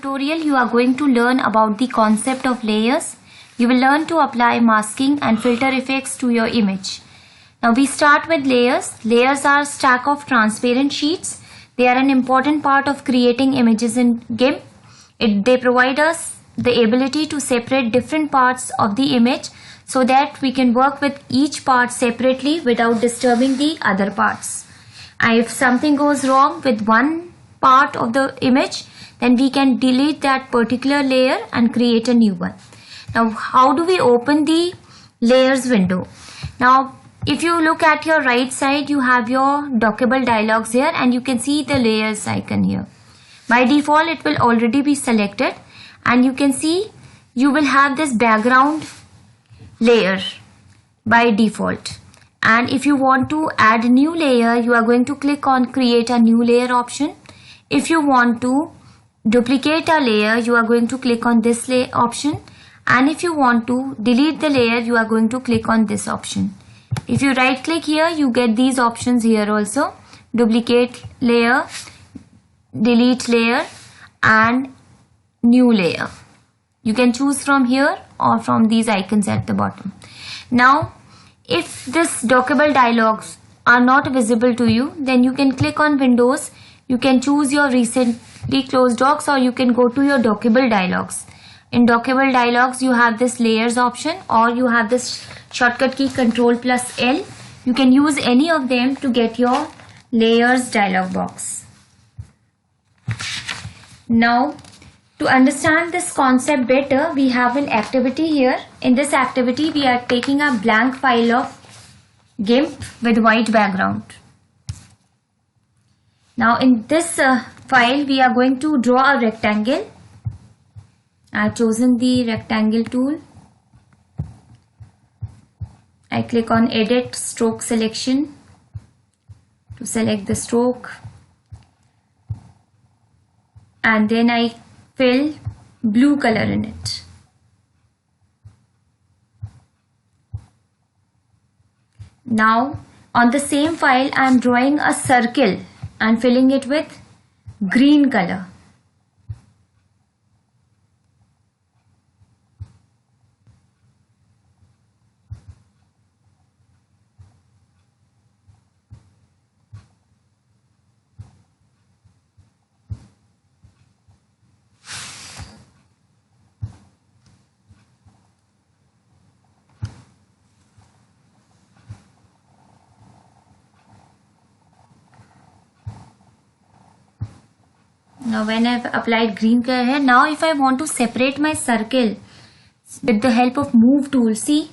tutorial, you are going to learn about the concept of layers. You will learn to apply masking and filter effects to your image. Now we start with layers. Layers are a stack of transparent sheets. They are an important part of creating images in GIMP. They provide us the ability to separate different parts of the image so that we can work with each part separately without disturbing the other parts. And if something goes wrong with one part of the image, then we can delete that particular layer and create a new one. Now, how do we open the layers window? Now, if you look at your right side, you have your dockable dialogs here and you can see the layers icon here. By default, it will already be selected and you can see you will have this background layer by default. And if you want to add a new layer, you are going to click on create a new layer option. If you want to duplicate a layer, you are going to click on this layer option. And if you want to delete the layer, you are going to click on this option. If you right click here, you get these options here also. Duplicate layer, delete layer and new layer. You can choose from here or from these icons at the bottom. Now, if this dockable dialogs are not visible to you, then you can click on Windows. You can choose your recently closed docs or you can go to your dockable dialogs. In dockable dialogs, you have this layers option or you have this shortcut key Ctrl+L. You can use any of them to get your layers dialog box. Now, to understand this concept better, we have an activity here. In this activity, we are taking a blank file of GIMP with white background. Now, in this file, we are going to draw a rectangle. I have chosen the rectangle tool. I click on Edit Stroke Selection to select the stroke. And then I fill blue color in it. Now on the same file I am drawing a circle and filling it with green color. Now when I've applied green color here, now if I want to separate my circle with the help of move tool, see,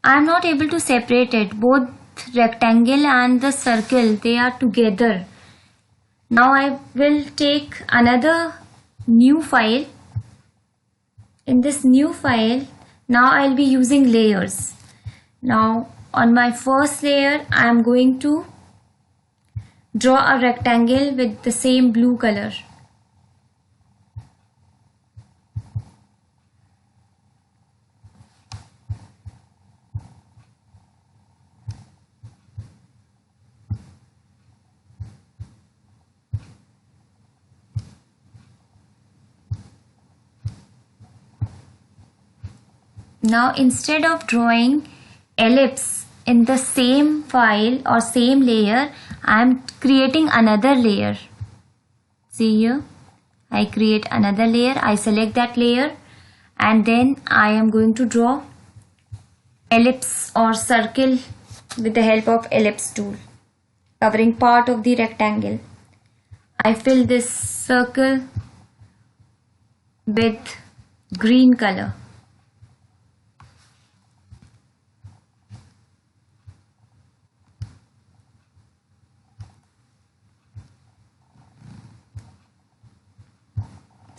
I'm not able to separate it. Both rectangle and the circle, they are together. Now I will take another new file. In this new file, now I'll be using layers. Now on my first layer, I am going to draw a rectangle with the same blue color. Now instead of drawing ellipse in the same file or same layer, I am creating another layer. See here, I create another layer, I select that layer and then I am going to draw ellipse or circle with the help of ellipse tool, covering part of the rectangle. I fill this circle with green color.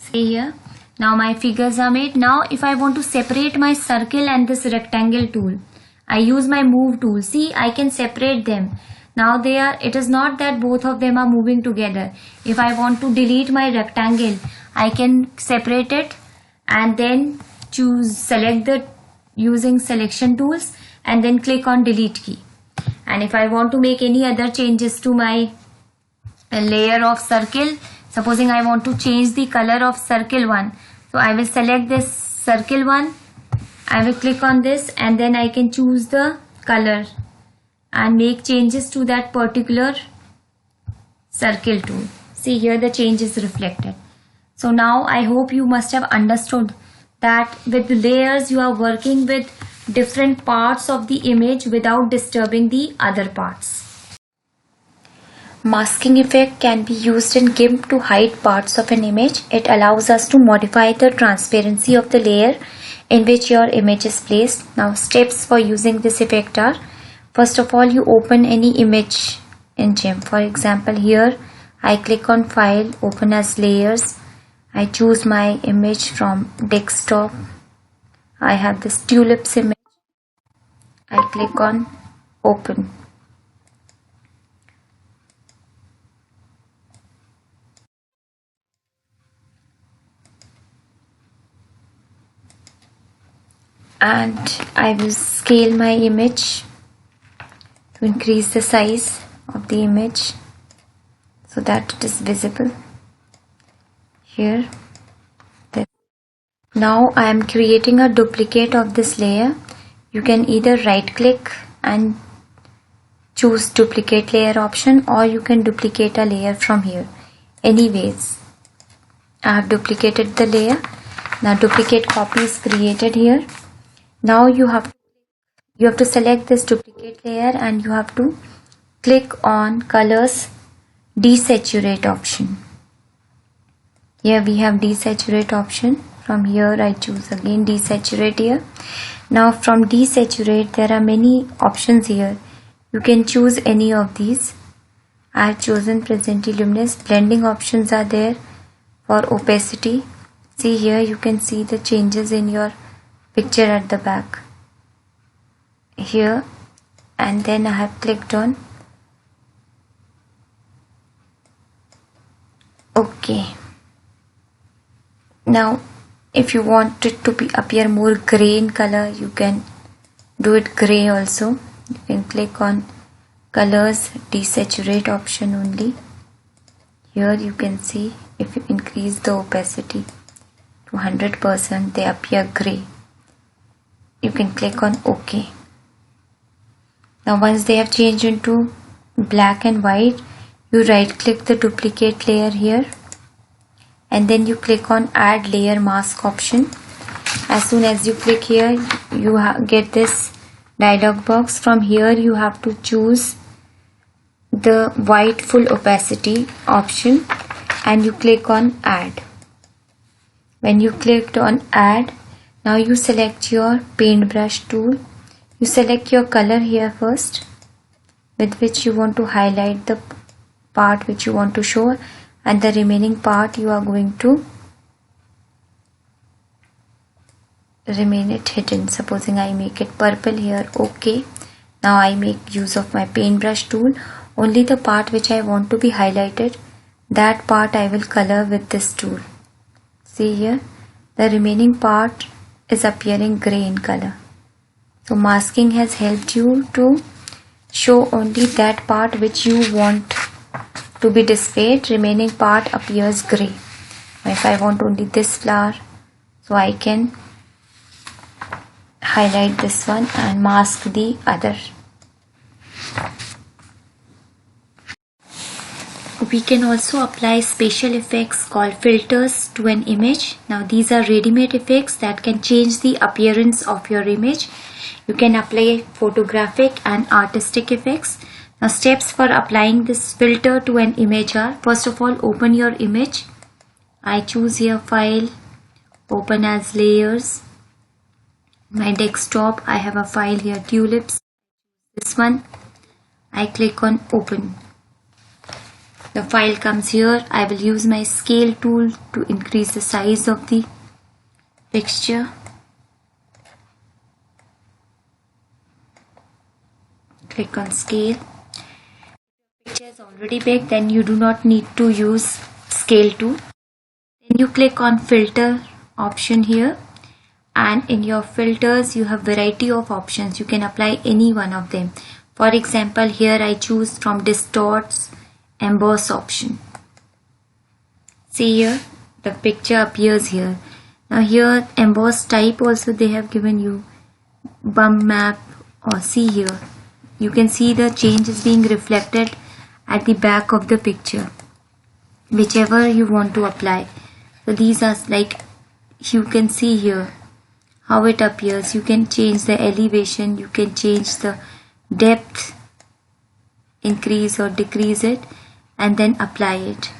See here, now my figures are made. Now if I want to separate my circle and this rectangle tool, I use my move tool. See, I can separate them. Now it is not that both of them are moving together. If I want to delete my rectangle, I can separate it and then select the using selection tools and then click on delete key. And if I want to make any other changes to my layer of circle, Supposing I want to change the color of circle 1. So I will select this circle 1. I will click on this and then I can choose the color and make changes to that particular circle tool. See here the change is reflected. So now I hope you must have understood that with layers you are working with different parts of the image without disturbing the other parts. Masking effect can be used in GIMP to hide parts of an image. It allows us to modify the transparency of the layer in which your image is placed. Now steps for using this effect are, first of all, you open any image in GIMP. For example, here I click on File, Open as Layers. I choose my image from desktop. I have this tulips image. I click on Open. And I will scale my image to increase the size of the image so that it is visible. Here, now I am creating a duplicate of this layer. You can either right click and choose duplicate layer option, or you can duplicate a layer from here. Anyways, I have duplicated the layer. Now duplicate copy is created here. Now you have to select this duplicate layer and you have to click on colors desaturate option. Here we have desaturate option. From here I choose again desaturate here. Now from desaturate there are many options here. You can choose any of these. I have chosen presently luminous. Blending options are there for opacity. See here you can see the changes in your picture at the back here, and then I have clicked on OK. Now if you want it to appear more gray in color, you can do it gray also. You can click on colors desaturate option only. Here you can see if you increase the opacity to 100%, they appear gray. You can click on OK. Now once they have changed into black and white, you right click the duplicate layer here and then you click on add layer mask option. As soon as you click here, you get this dialog box. From here you have to choose the white full opacity option and you click on add. When you clicked on add, now you select your paintbrush tool. You select your color here first with which you want to highlight the part which you want to show, and the remaining part you are going to remain it hidden. Supposing I make it purple here, OK. Now I make use of my paintbrush tool. Only the part which I want to be highlighted, that part I will color with this tool. See here, the remaining part is appearing gray in color. So masking has helped you to show only that part which you want to be displayed. Remaining part appears gray. If I want only this flower, so I can highlight this one and mask the other. We can also apply special effects called filters to an image. Now these are ready-made effects that can change the appearance of your image. You can apply photographic and artistic effects. Now steps for applying this filter to an image are, first of all, open your image. I choose here File, Open as Layers. My desktop, I have a file here, tulips. This one, I click on Open. The file comes here. I will use my scale tool to increase the size of the picture. Click on scale. Picture is already big, then you do not need to use scale tool. Then you click on filter option here, and in your filters you have variety of options. You can apply any one of them. For example, here I choose from distorts emboss option. See here, the picture appears here. Now here, emboss type also they have given you, bump map, or see here. You can see the change is being reflected at the back of the picture, whichever you want to apply. So these are like, you can see here how it appears. You can change the elevation, you can change the depth, increase or decrease it, and then apply it.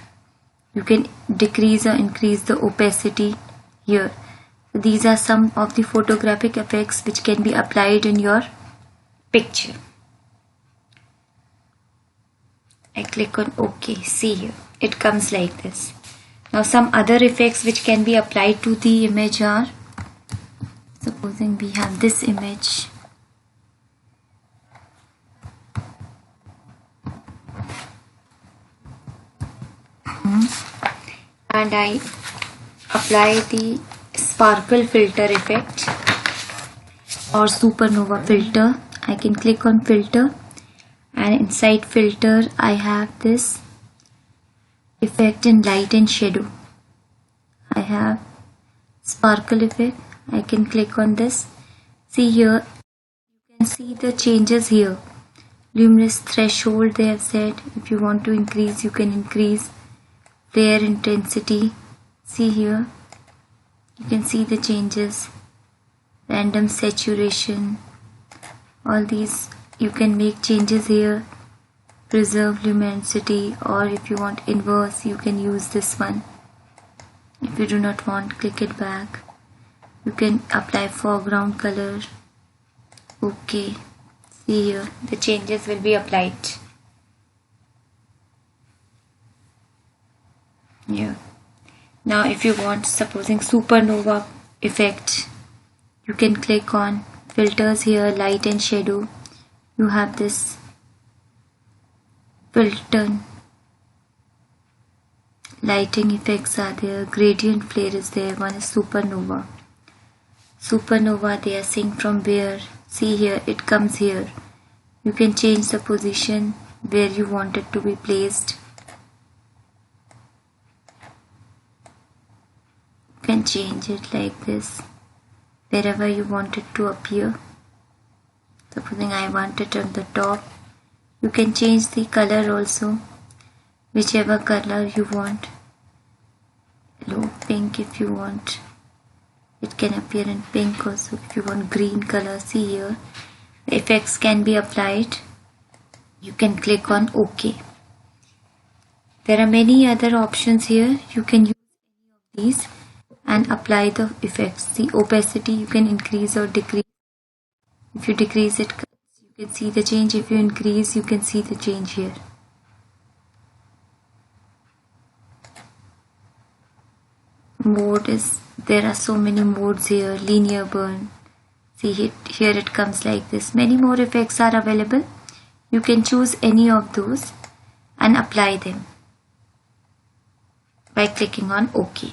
You can decrease or increase the opacity here. So these are some of the photographic effects which can be applied in your picture. I click on OK. See here, it comes like this. Now some other effects which can be applied to the image are, supposing we have this image. And I apply the sparkle filter effect or supernova filter. I can click on filter, and inside filter I have this effect in light and shadow. I have sparkle effect. I can click on this. See here, you can see the changes here. Luminous threshold they have said. If you want to increase, you can increase. Flare intensity. See here, you can see the changes. Random saturation. All these you can make changes here. Preserve luminosity, or if you want inverse, you can use this one. If you do not want, click it back. You can apply foreground color. Okay. See here, the changes will be applied. Yeah. Now if you want, supposing supernova effect, you can click on filters here, light and shadow. You have this filter, lighting effects are there, gradient flare is there, one is supernova. Supernova they are seeing from where. See here, it comes here. You can change the position where you want it to be placed. You can change it like this, wherever you want it to appear. Supposing I want it on the top. You can change the color also, whichever color you want. Low pink if you want. It can appear in pink also if you want green color. See here, the effects can be applied. You can click on OK. There are many other options here. You can use any of these and apply the effects. The opacity you can increase or decrease. If you decrease it, you can see the change. If you increase, you can see the change here. Mode is, there are so many modes here. Linear burn. See it, here it comes like this. Many more effects are available. You can choose any of those and apply them by clicking on OK.